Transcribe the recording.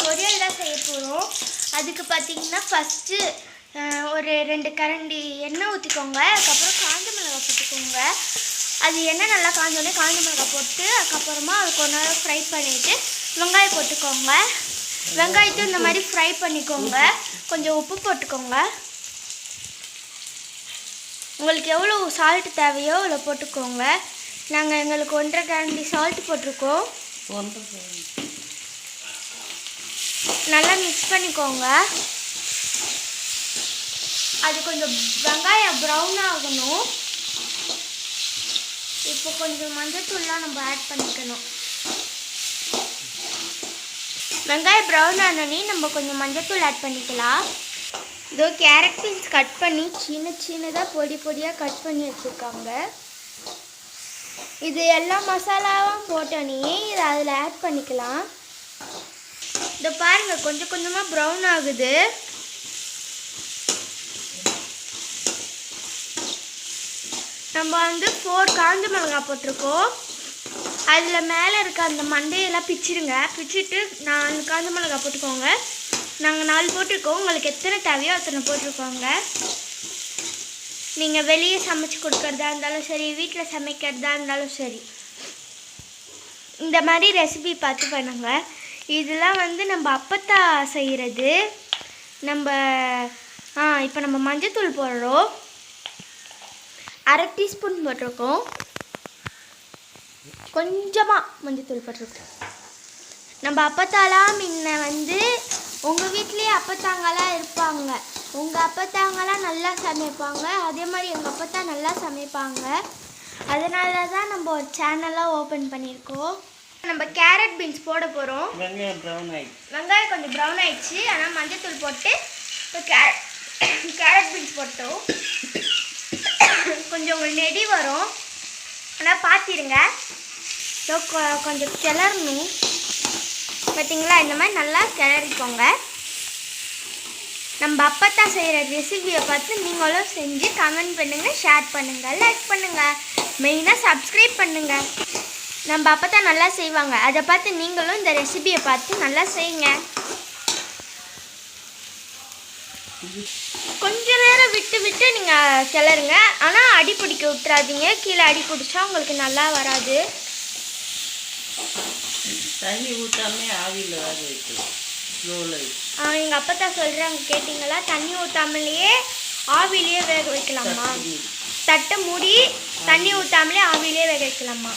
பொரியல் தான் செய்ய போகிறோம். அதுக்கு பார்த்தீங்கன்னா ஃபஸ்ட்டு ஒரு 2 கரண்டி எண்ணெய் ஊற்றிக்கோங்க. அதுக்கப்புறம் காஞ்ச மிளகாய் போட்டுக்கோங்க. அது எண்ணெய் நல்லா காஞ்சோடனே காஞ்ச மிளகாய் போட்டு அதுக்கப்புறமா அது கொஞ்ச நேரம் ஃப்ரை பண்ணிவிட்டு வெங்காயம் போட்டுக்கோங்க. வெங்காயத்தை இந்த மாதிரி ஃப்ரை பண்ணிக்கோங்க. கொஞ்சம் உப்பு போட்டுக்கோங்க. உங்களுக்கு எவ்வளோ சால்ட்டு தேவையோ அவ்வளோ போட்டுக்கோங்க. நாங்கள் எங்களுக்கு 1.5 கரண்டி சால்ட் போட்டிருக்கோம். நல்லா மிக்ஸ் பண்ணிக்கோங்க. அது கொஞ்சம் வெங்காயம் ப்ரௌன் ஆகணும். இப்போ கொஞ்சம் மஞ்சத்தூள்லாம் நம்ம ஆட் பண்ணிக்கணும். வெங்காயம் ப்ரௌன் ஆனோடனே நம்ம கொஞ்சம் மஞ்சத்தூள் ஆட் பண்ணிக்கலாம். இதோ கேரட் பீன்ஸ் கட் பண்ணி சின்னதாக பொடி பொடியாக கட் பண்ணி வச்சுருக்காங்க. இது எல்லா மசாலாவும் போட்டோன்னே இதை அதில் ஆட் பண்ணிக்கலாம். இதை பாருங்கள் கொஞ்சம் கொஞ்சமாக ப்ரௌன் ஆகுது. நம்ம வந்து 4 காஞ்ச மிளகாய் போட்டிருக்கோம். அதில் மேலே இருக்க அந்த மண்டையெல்லாம் பிச்சிடுங்க. பிச்சுட்டு 4 காஞ்ச மிளகாய் போட்டுக்கோங்க. நாங்கள் 4 போட்டிருக்கோம். உங்களுக்கு எத்தனை தேவையோ அத்தனை போட்டிருக்கோங்க. நீங்கள் வெளியே சமைச்சு கொடுக்கறதா இருந்தாலும் சரி, வீட்டில் சமைக்கிறதா இருந்தாலும் சரி, இந்த மாதிரி ரெசிபி பார்த்து பண்ணுங்க. இதெல்லாம் வந்து நம்ம அப்பத்தா செய்கிறது. இப்போ நம்ம மஞ்சத்தூள் போடுறோம். 1/2 டீஸ்பூன் போட்டிருக்கோம். கொஞ்சமாக மஞ்சத்தூள் போட்டிருக்கோம். நம்ம அப்பத்தாலாம் முன்ன வந்து உங்கள் வீட்லேயே அப்பத்தாங்கலாம் இருப்பாங்க. உங்கள் அப்பத்தாங்கலாம் நல்லா சமைப்பாங்க. அதே மாதிரி எங்கள் அப்பத்தா நல்லா சமைப்பாங்க. அதனால தான் நம்ம ஒரு சேனலாக ஓப்பன் பண்ணியிருக்கோம். நம்ம கேரட் பீன்ஸ் போட போகிறோம். வெங்காயம் கொஞ்சம் ப்ரௌன் ஆயிடுச்சு. ஆனால் மஞ்சத்தூள் போட்டு இப்போ கேரட் பீன்ஸ் போட்டோம். கொஞ்சம் உங்களுக்கு நெடி வரும், ஆனால் பார்த்திருங்க. கொஞ்சம் கிளறணும். பார்த்தீங்களா, இந்த மாதிரி நல்லா கிளறிக்கோங்க. நம்ம அப்பத்தா செய்கிற ரெசிபியை பார்த்து நீங்களும் செஞ்சு கமெண்ட் பண்ணுங்கள், ஷேர் பண்ணுங்கள், லைக் பண்ணுங்கள், மெயினாக சப்ஸ்கிரைப் பண்ணுங்கள். நம்ம அப்பத்தா நல்லா செய்வாங்க. அதை பார்த்து நீங்களும் இந்த ரெசிபியை பார்த்து நல்லா செய்யுங்க. கொஞ்ச நேரம் விட்டு விட்டு நீங்கள் கிளறுங்க. ஆனால் அடி பிடிக்க விட்டுறாதீங்க. கீழே அடி பிடிச்சா உங்களுக்கு நல்லா வராது. தண்ணி ஊற்றாமே ஆவியில் வேக வைக்கலாம். எங்கள் அப்பத்தா சொல்கிறாங்க, கேட்டிங்களா? தண்ணி ஊற்றாமலேயே ஆவிலேயே வேக வைக்கலாமா? தட்டை மூடி தண்ணி ஊற்றாமலே ஆவிலேயே வேக வைக்கலாமா?